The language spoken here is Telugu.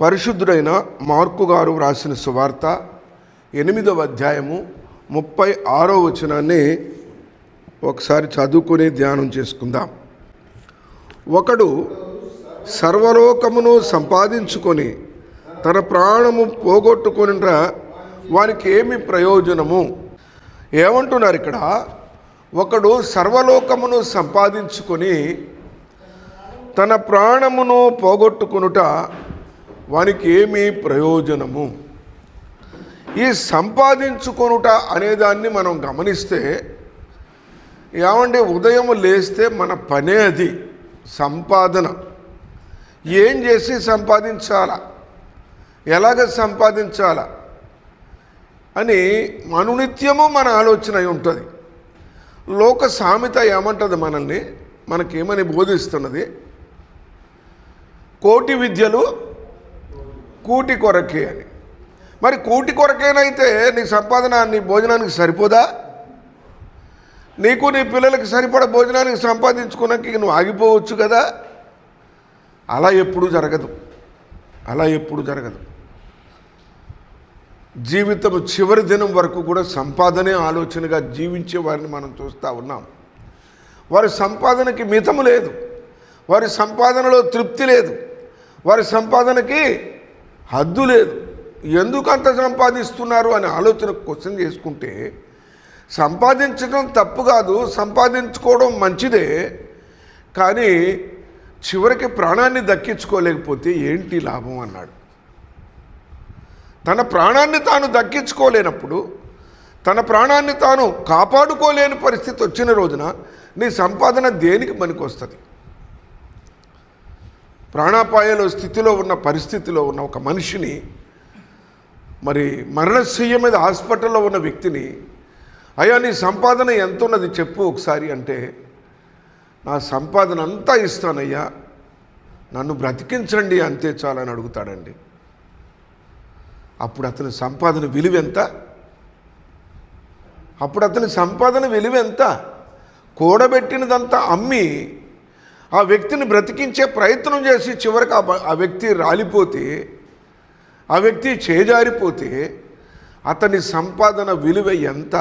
పరిశుద్ధుడైన మార్కు గారు వ్రాసిన సువార్త 8వ అధ్యాయము 36వ వచనాన్ని ఒకసారి చదువుకొని ధ్యానం చేసుకుందాం. ఒకడు సర్వలోకమును సంపాదించుకొని తన ప్రాణము పోగొట్టుకొనిరా వానికి ఏమి ప్రయోజనము? ఏమంటున్నారు ఇక్కడ? ఒకడు సర్వలోకమును సంపాదించుకొని తన ప్రాణమును పోగొట్టుకొనుట వానికి ఏమి ప్రయోజనము? ఈ సంపాదించుకొనుట అనేదాన్ని మనం గమనిస్తే, ఏమంటే ఉదయం లేస్తే మన పనే అది సంపాదన. ఏం చేసి సంపాదించాలా, ఎలాగ సంపాదించాలా అని అనునిత్యము మన ఆలోచన అయి ఉంటుంది. లోక సామెత ఏమంటుంది మనల్ని, మనకేమని బోధిస్తున్నది? కోటి విద్యలు కూటి కొరకే అని. మరి కూటి కొరకేనైతే నీ సంపాదన నీ భోజనానికి సరిపోదా? నీకు నీ పిల్లలకి సరిపడ భోజనానికి సంపాదించుకున్నాక నువ్వు ఆగిపోవచ్చు కదా. అలా ఎప్పుడు జరగదు, అలా ఎప్పుడు జరగదు. జీవితం చివరి దినం వరకు కూడా సంపాదనే ఆలోచనగా జీవించే వారిని మనం చూస్తూ ఉన్నాం. వారి సంపాదనకి మితము లేదు, వారి సంపాదనలో తృప్తి లేదు, వారి సంపాదనకి హద్దు లేదు. ఎందుకు అంత సంపాదిస్తున్నారు అని ఆలోచన క్వశ్చన్ చేసుకుంటే, సంపాదించడం తప్పు కాదు, సంపాదించుకోవడం మంచిదే. కానీ చివరికి ప్రాణాన్ని దక్కించుకోలేకపోతే ఏంటి లాభం అన్నాడు. తన ప్రాణాన్ని తాను దక్కించుకోలేనప్పుడు, తన ప్రాణాన్ని తాను కాపాడుకోలేని పరిస్థితి వచ్చిన రోజున నీ సంపాదన దేనికి పనికొస్తుంది? ప్రాణాపాయలో స్థితిలో ఉన్న పరిస్థితిలో ఉన్న ఒక మనిషిని, మరి మరణశయ్య మీద హాస్పిటల్లో ఉన్న వ్యక్తిని, అయ్యా నీ సంపాదన ఎంత ఉన్నది చెప్పు ఒకసారి అంటే, నా సంపాదన అంతా ఇస్తానయ్యా, నన్ను బ్రతికించండి అంతే చాలని అడుగుతాడండి. అప్పుడు అతని సంపాదన విలువ ఎంత? అప్పుడు అతని సంపాదన విలువ ఎంత? కూడబెట్టినదంతా అమ్మి ఆ వ్యక్తిని బ్రతికించే ప్రయత్నం చేసి చివరికి ఆ వ్యక్తి రాలిపోతే, ఆ వ్యక్తి చేజారిపోతే అతని సంపాదన విలువ ఎంత?